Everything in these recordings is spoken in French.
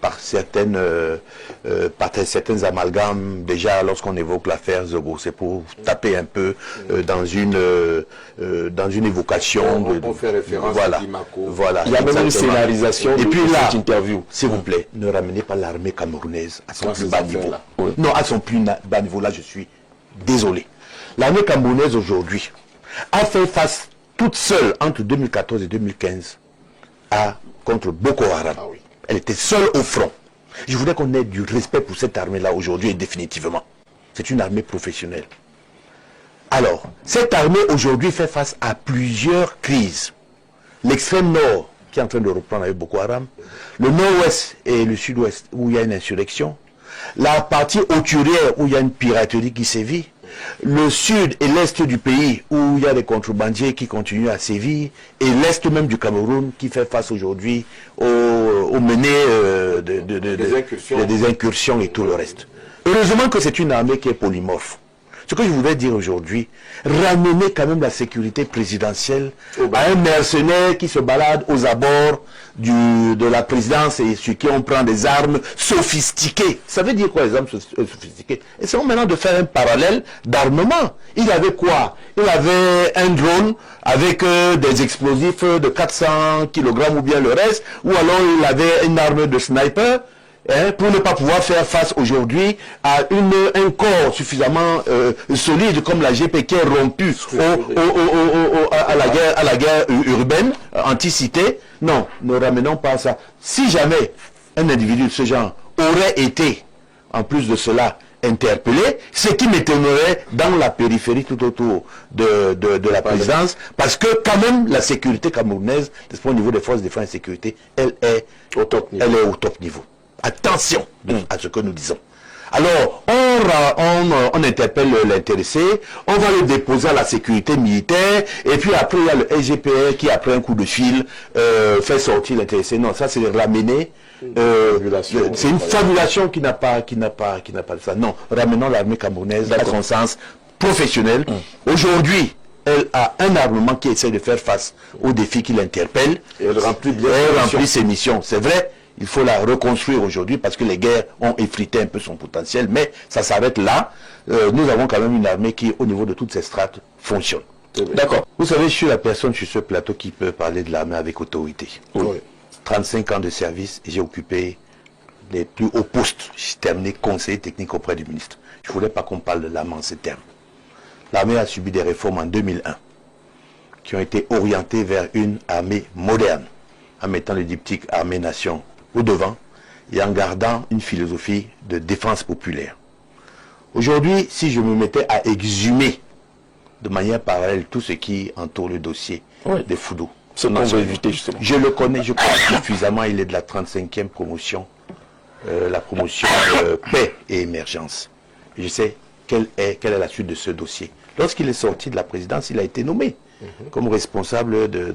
par certains amalgames, déjà lorsqu'on évoque l'affaire Zogo, c'est pour taper un peu dans une évocation. On fait référence à Dimako. Voilà. Il y a même une scénarisation et puis là, cette interview. S'il vous plaît, ne ramenez pas l'armée camerounaise à son plus bas niveau. Oui. Non, à son plus bas niveau, là je suis désolé. L'armée camerounaise aujourd'hui a fait face toute seule entre 2014 et 2015 contre Boko Haram. Ah oui. Elle était seule au front. Je voudrais qu'on ait du respect pour cette armée-là aujourd'hui et définitivement. C'est une armée professionnelle. Alors, cette armée aujourd'hui fait face à plusieurs crises. L'extrême nord qui est en train de reprendre avec Boko Haram, le nord-ouest et le sud-ouest où il y a une insurrection, la partie hauturière où il y a une piraterie qui sévit, le sud et l'est du pays où il y a des contrebandiers qui continuent à sévir, et l'est même du Cameroun qui fait face aujourd'hui aux menées des incursions et tout le reste. Heureusement que c'est une armée qui est polymorphe. Ce que je voudrais dire aujourd'hui, ramener quand même la sécurité présidentielle à un mercenaire qui se balade aux abords de la présidence et sur qui on prend des armes sophistiquées. Ça veut dire quoi les armes sophistiquées? Essayons maintenant de faire un parallèle d'armement. Il avait quoi? Il avait un drone avec des explosifs de 400 kg ou bien le reste, ou alors il avait une arme de sniper. Pour ne pas pouvoir faire face aujourd'hui à un corps suffisamment solide comme la GP qui est rompu à la guerre urbaine, anti-cité. Non, ne ramenons pas ça. Si jamais un individu de ce genre aurait été, en plus de cela, interpellé, ce qui m'étonnerait dans la périphérie tout autour de la présidence, parce que quand même la sécurité camerounaise, au niveau des forces de défense et sécurité, elle est au top niveau. Attention à ce que nous disons. Alors, on interpelle l'intéressé, on va le déposer à la sécurité militaire, et puis après il y a le SGPR qui, après un coup de fil, fait sortir l'intéressé. Non, ça c'est ramener. C'est une fabulation qui n'a pas de ça. Non, ramenons l'armée camerounaise à son sens professionnel. Aujourd'hui, elle a un armement qui essaie de faire face aux défis qui l'interpellent. Et elle remplit ses missions. C'est vrai. Il faut la reconstruire aujourd'hui parce que les guerres ont effrité un peu son potentiel, mais ça s'arrête là. Nous avons quand même une armée qui, au niveau de toutes ces strates, fonctionne. D'accord. Vous savez, je suis la personne sur ce plateau qui peut parler de l'armée avec autorité. Oui. 35 ans de service et j'ai occupé les plus hauts postes. J'ai terminé conseiller technique auprès du ministre. Je ne voulais pas qu'on parle de l'armée en ces termes. L'armée a subi des réformes en 2001 qui ont été orientées vers une armée moderne, en mettant le diptyque armée-nation au devant et en gardant une philosophie de défense populaire. Aujourd'hui, si je me mettais à exhumer de manière parallèle tout ce qui entoure le dossier des Foudou, ce qu'on veut éviter justement. Je le connais, je crois suffisamment, il est de la 35e promotion, la promotion paix et émergence. Je sais quelle est la suite de ce dossier. Lorsqu'il est sorti de la présidence, il a été nommé comme responsable de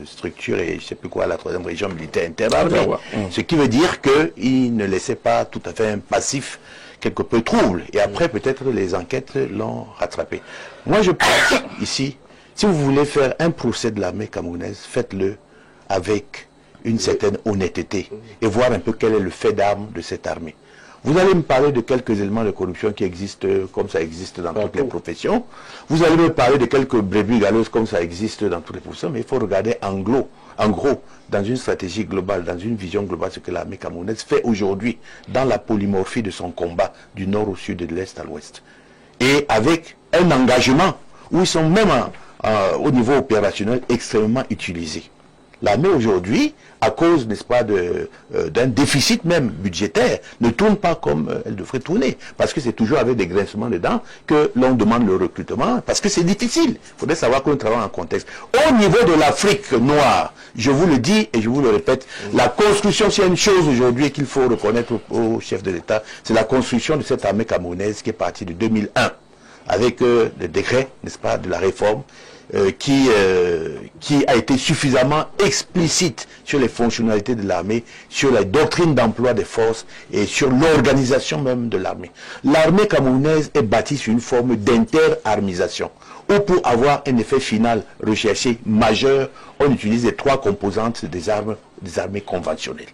structure et je ne sais plus quoi, la 3e région militaire interarmée. Ce qui veut dire qu'il ne laissait pas tout à fait un passif quelque peu trouble. Et après, peut-être les enquêtes l'ont rattrapé. Moi, je pense ici, si vous voulez faire un procès de l'armée camerounaise, faites-le avec une certaine honnêteté et voir un peu quel est le fait d'armes de cette armée. Vous allez me parler de quelques éléments de corruption qui existent comme ça existe dans toutes les professions. Vous allez me parler de quelques brebis galeuses comme ça existe dans toutes les professions. Mais il faut regarder en gros, dans une stratégie globale, dans une vision globale, ce que l'armée camerounaise fait aujourd'hui dans la polymorphie de son combat du nord au sud et de l'est à l'ouest. Et avec un engagement où ils sont même au niveau opérationnel extrêmement utilisés. L'armée aujourd'hui, à cause, n'est-ce pas, d'un déficit même budgétaire, ne tourne pas comme elle devrait tourner. Parce que c'est toujours avec des grincements dedans que l'on demande le recrutement, parce que c'est difficile. Il faudrait savoir qu'on travaille en contexte. Au niveau de l'Afrique noire, je vous le dis et je vous le répète, la construction, s'il y a une chose aujourd'hui qu'il faut reconnaître au chef de l'État, c'est la construction de cette armée camerounaise qui est partie de 2001, avec le décret, n'est-ce pas, de la réforme, qui a été suffisamment explicite sur les fonctionnalités de l'armée, sur la doctrine d'emploi des forces et sur l'organisation même de l'armée. L'armée camerounaise est bâtie sur une forme d'interarmisation, où pour avoir un effet final recherché majeur, on utilise les 3 composantes des armées conventionnelles.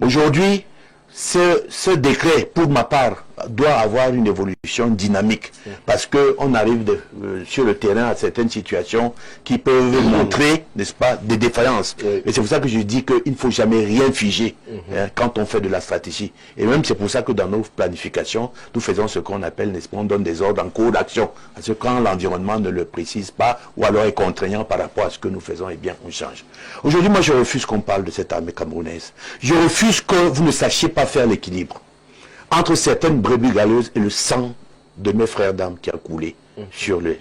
Aujourd'hui, ce décret, pour ma part, doit avoir une évolution dynamique parce qu'on arrive sur le terrain à certaines situations qui peuvent montrer, n'est-ce pas, des défaillances. Et c'est pour ça que je dis qu'il ne faut jamais rien figer quand on fait de la stratégie. Et même c'est pour ça que dans nos planifications, nous faisons ce qu'on appelle, n'est-ce pas, on donne des ordres en cours d'action. Parce que quand l'environnement ne le précise pas ou alors est contraignant par rapport à ce que nous faisons, eh bien, on change. Aujourd'hui, moi, je refuse qu'on parle de cette armée camerounaise. Je refuse que vous ne sachiez pas faire l'équilibre entre certaines brebis galeuses et le sang de mes frères d'armes qui a coulé sur les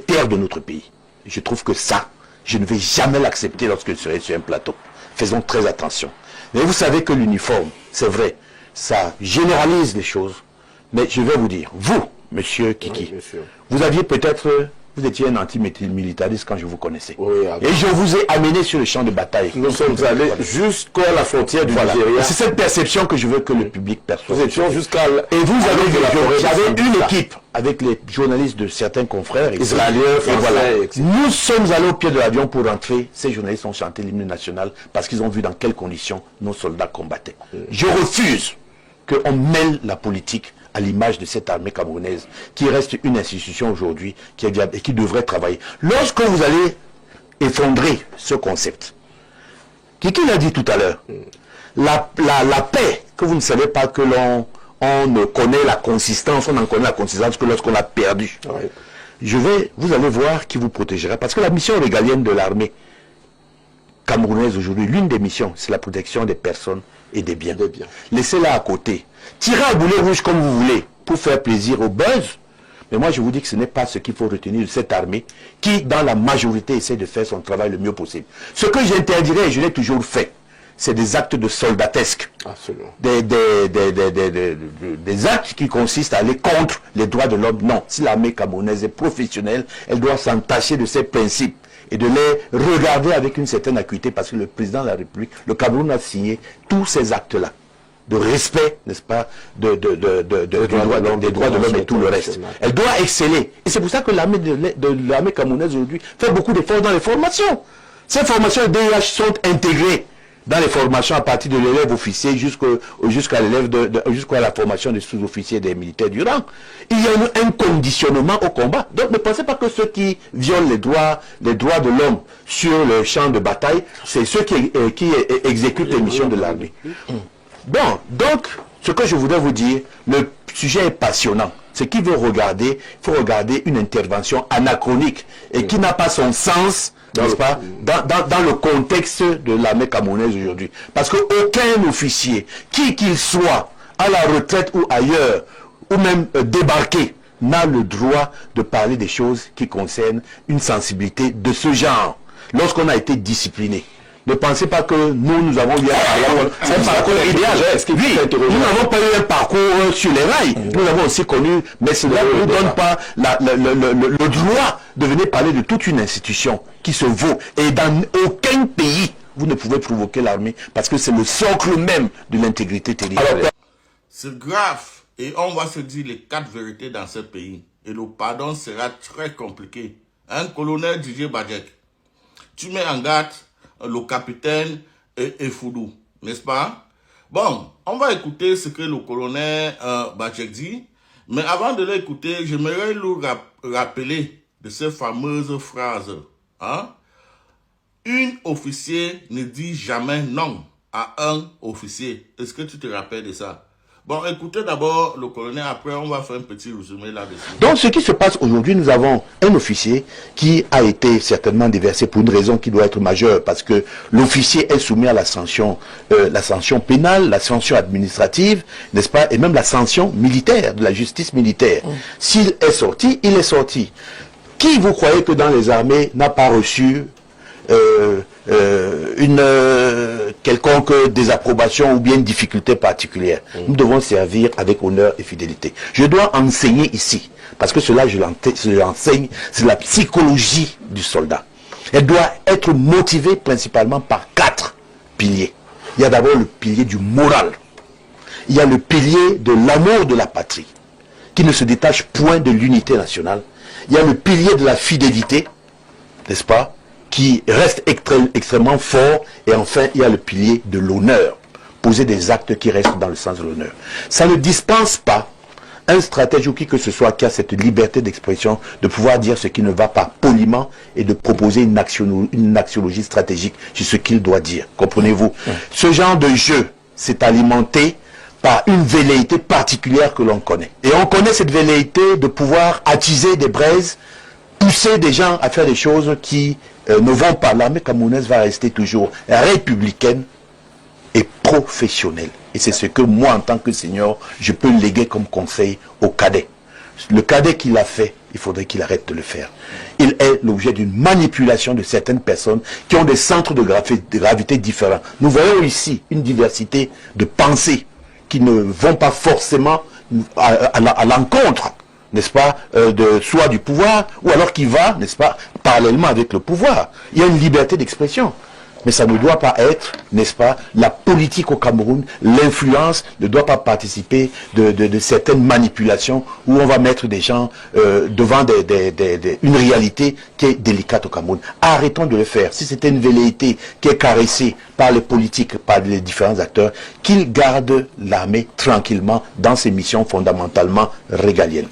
terres de notre pays. Je trouve que ça, je ne vais jamais l'accepter lorsque je serai sur un plateau. Faisons très attention. Mais vous savez que l'uniforme, c'est vrai, ça généralise les choses. Mais je vais vous dire, vous, monsieur Kiki, vous aviez peut-être... Vous étiez un anti-militariste quand je vous connaissais. Oui, et je vous ai amené sur le champ de bataille. Nous sommes allés jusqu'à la frontière du Nigeria. C'est cette perception que je veux que le public perçoive. Nous étions jusqu'à... Et vous avez une équipe avec les journalistes de certains confrères israéliens, français, etc. Nous sommes allés au pied de l'avion pour rentrer. Ces journalistes ont chanté l'hymne national parce qu'ils ont vu dans quelles conditions nos soldats combattaient. Je refuse qu'on mêle la politique à l'image de cette armée camerounaise, qui reste une institution aujourd'hui, qui est viable et qui devrait travailler. Lorsque vous allez effondrer ce concept, Kiki l'a dit tout à l'heure, la paix, que vous ne savez pas que on ne connaît la consistance, on en connaît la consistance que lorsqu'on l'a perdue. Vous allez voir qui vous protégera, parce que la mission régalienne de l'armée camerounaise aujourd'hui, l'une des missions, c'est la protection des personnes et des biens. Laissez-la à côté. Tirez à boulet rouge comme vous voulez, pour faire plaisir au buzz. Mais moi, je vous dis que ce n'est pas ce qu'il faut retenir de cette armée, qui, dans la majorité, essaie de faire son travail le mieux possible. Ce que j'interdirais, et je l'ai toujours fait, c'est des actes de soldatesque. Absolument. Des actes qui consistent à aller contre les droits de l'homme. Non, si l'armée camerounaise est professionnelle, elle doit s'entacher de ses principes et de les regarder avec une certaine acuité, parce que le président de la République, le Cameroun, a signé tous ces actes-là de respect, n'est-ce pas, des droits de l'homme et tout le reste. Elle doit exceller. Et c'est pour ça que l'armée camerounaise aujourd'hui fait beaucoup d'efforts dans les formations. Ces formations de DIH sont intégrées dans les formations à partir de l'élève officier jusqu'à la formation des sous-officiers des militaires du rang. Il y a un conditionnement au combat. Donc ne pensez pas que ceux qui violent les droits de l'homme sur le champ de bataille, c'est ceux qui exécutent les missions de l'armée. Bon, donc, ce que je voudrais vous dire, le sujet est passionnant. Ce qu'il veut regarder, il faut regarder une intervention anachronique et qui n'a pas son sens, n'est-ce pas, dans le contexte de l'armée camerounaise aujourd'hui. Parce qu'aucun officier, qui qu'il soit, à la retraite ou ailleurs, ou même débarqué, n'a le droit de parler des choses qui concernent une sensibilité de ce genre, lorsqu'on a été discipliné. Ne pensez pas que nous avons eu un parcours idéal. Nous n'avons pas eu un parcours sur les rails. Nous avons aussi connu, mais cela ne nous donne pas le droit de venir parler de toute une institution qui se vaut. Et dans aucun pays, vous ne pouvez provoquer l'armée, parce que c'est le socle même de l'intégrité territoriale. C'est grave. Et on va se dire les 4 vérités dans ce pays. Et le pardon sera très compliqué. Un colonel Didier Badjek, tu mets en garde le capitaine et Foudou, n'est-ce pas? Bon, on va écouter ce que le colonel Badjek dit, mais avant de l'écouter, j'aimerais lui rappeler de ces fameuses phrases. Hein? Un officier ne dit jamais non à un officier. Est-ce que tu te rappelles de ça? Bon, écoutez d'abord le colonel, après on va faire un petit résumé là-dessus. Donc ce qui se passe aujourd'hui, nous avons un officier qui a été certainement déversé pour une raison qui doit être majeure, parce que l'officier est soumis à la sanction pénale, la sanction administrative, n'est-ce pas, et même la sanction militaire, de la justice militaire. S'il est sorti, il est sorti. Qui vous croyez que dans les armées n'a pas reçu une quelconque désapprobation ou bien difficulté particulière? Nous devons servir avec honneur et fidélité. Je dois enseigner ici, parce que cela je l'enseigne, c'est la psychologie du soldat. Elle doit être motivée principalement par 4 piliers. Il y a d'abord le pilier du moral. Il y a le pilier de l'amour de la patrie, qui ne se détache point de l'unité nationale. Il y a le pilier de la fidélité, n'est-ce pas, qui reste extrêmement fort. Et enfin, il y a le pilier de l'honneur. poser des actes qui restent dans le sens de l'honneur. Ça ne dispense pas un stratège ou qui que ce soit qui a cette liberté d'expression de pouvoir dire ce qui ne va pas poliment et de proposer une axiologie stratégique sur ce qu'il doit dire. Comprenez-vous? Ce genre de jeu s'est alimenté par une velléité particulière que l'on connaît. Et on connaît cette velléité de pouvoir attiser des braises, pousser des gens à faire des choses qui ne vont pas. L'armée camerounaise va rester toujours républicaine et professionnelle. Et c'est ce que moi, en tant que senior, je peux léguer comme conseil au cadet. Le cadet qui l'a fait, il faudrait qu'il arrête de le faire. Il est l'objet d'une manipulation de certaines personnes qui ont des centres de gravité différents. Nous voyons ici une diversité de pensées qui ne vont pas forcément à l'encontre, n'est-ce pas, soit du pouvoir, ou alors qui va, n'est-ce pas, parallèlement avec le pouvoir. Il y a une liberté d'expression. Mais ça ne doit pas être, n'est-ce pas, la politique au Cameroun, l'influence ne doit pas participer de certaines manipulations où on va mettre des gens devant une réalité qui est délicate au Cameroun. Arrêtons de le faire. Si c'était une velléité qui est caressée par les politiques, par les différents acteurs, qu'ils gardent l'armée tranquillement dans ses missions fondamentalement régaliennes.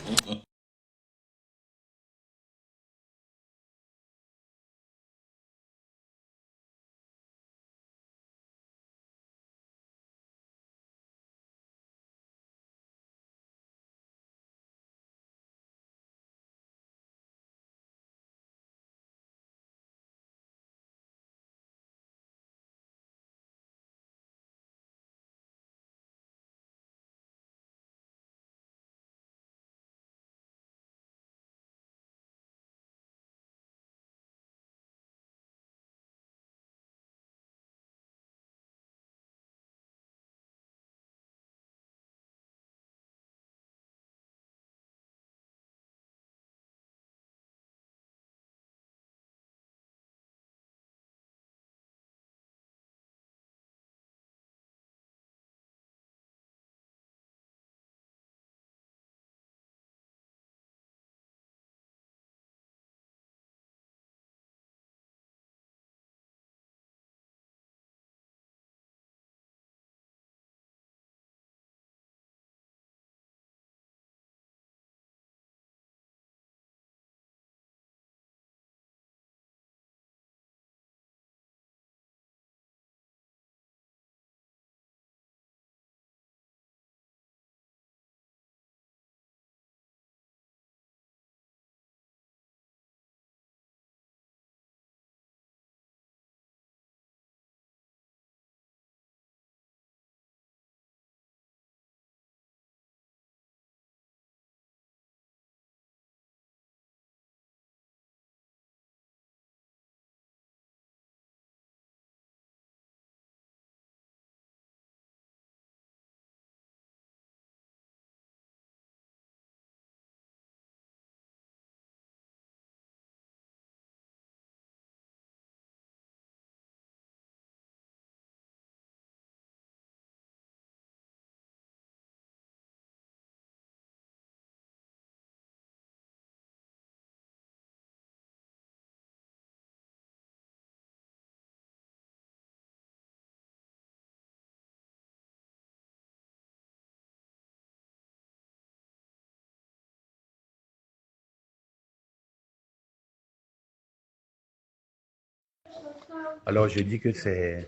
Alors je dis que c'est...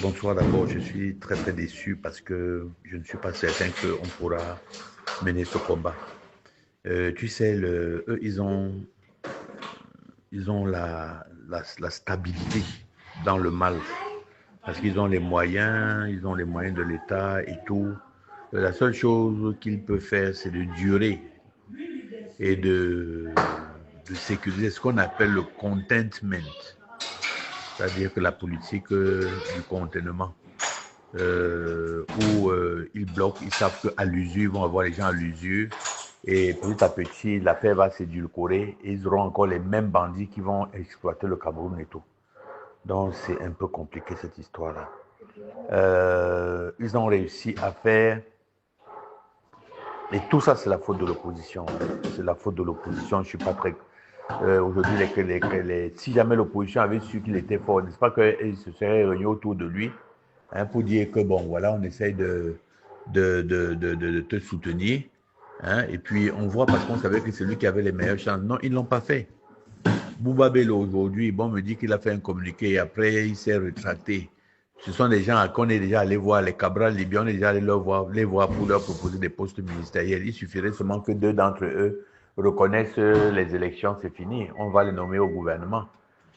bonsoir d'abord, je suis très très déçu parce que je ne suis pas certain qu'on pourra mener ce combat. Tu sais, eux, ils ont la stabilité dans le mal parce qu'ils ont les moyens de l'État et tout. La seule chose qu'ils peuvent faire, c'est de durer et de sécuriser ce qu'on appelle le contentment. C'est-à-dire que la politique du contentement, où ils bloquent, ils savent qu'à l'usure, ils vont avoir les gens à l'usure, et petit à petit, la paix va s'édulcorer, et ils auront encore les mêmes bandits qui vont exploiter le Cameroun et tout. Donc c'est un peu compliqué cette histoire-là. Ils ont réussi à faire, et tout ça c'est la faute de l'opposition. C'est la faute de l'opposition, je ne suis pas très... aujourd'hui, si jamais l'opposition avait su qu'il était fort, n'est-ce pas qu'ils se seraient réunis autour de lui hein, pour dire que, bon, voilà, on essaye de te soutenir. Hein, et puis, on voit parce qu'on savait que c'est lui qui avait les meilleures chances. Non, ils ne l'ont pas fait. Bouba Bello, aujourd'hui, bon, me dit qu'il a fait un communiqué et après, il s'est retracté. Ce sont des gens qu'on est déjà allé voir, les Cabral Libyens, on est déjà allé les voir pour leur proposer des postes ministériels. Il suffirait seulement que 2 d'entre eux reconnaissent les élections, c'est fini. On va les nommer au gouvernement.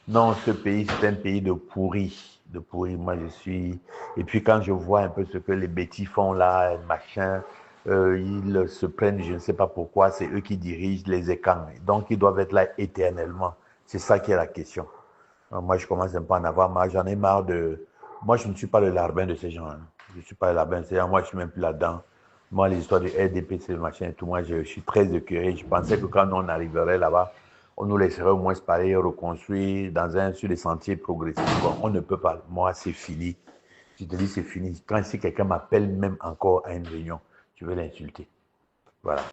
Non, ce pays, c'est un pays de pourri. De pourri, moi je suis... Et puis quand je vois un peu ce que les bêtis font là, machin, ils se prennent, je ne sais pas pourquoi, c'est eux qui dirigent les écans. Donc ils doivent être là éternellement. C'est ça qui est la question. Alors, moi, je commence un peu à en avoir marre. J'en ai marre de... Moi, je ne suis pas le larbin de ces gens. Hein. Je ne suis pas le larbin de ces gens. Moi, je ne suis même plus là-dedans. Moi, les histoires de RDP, c'est le machin et tout. Moi, je suis très écœuré. Je pensais que quand on arriverait là-bas, on nous laisserait au moins parler, reconstruire sur des sentiers progressifs. Bon, on ne peut pas. Moi, c'est fini. Je te dis, c'est fini. Quand si quelqu'un m'appelle même encore à une réunion, je vais l'insulter. Voilà.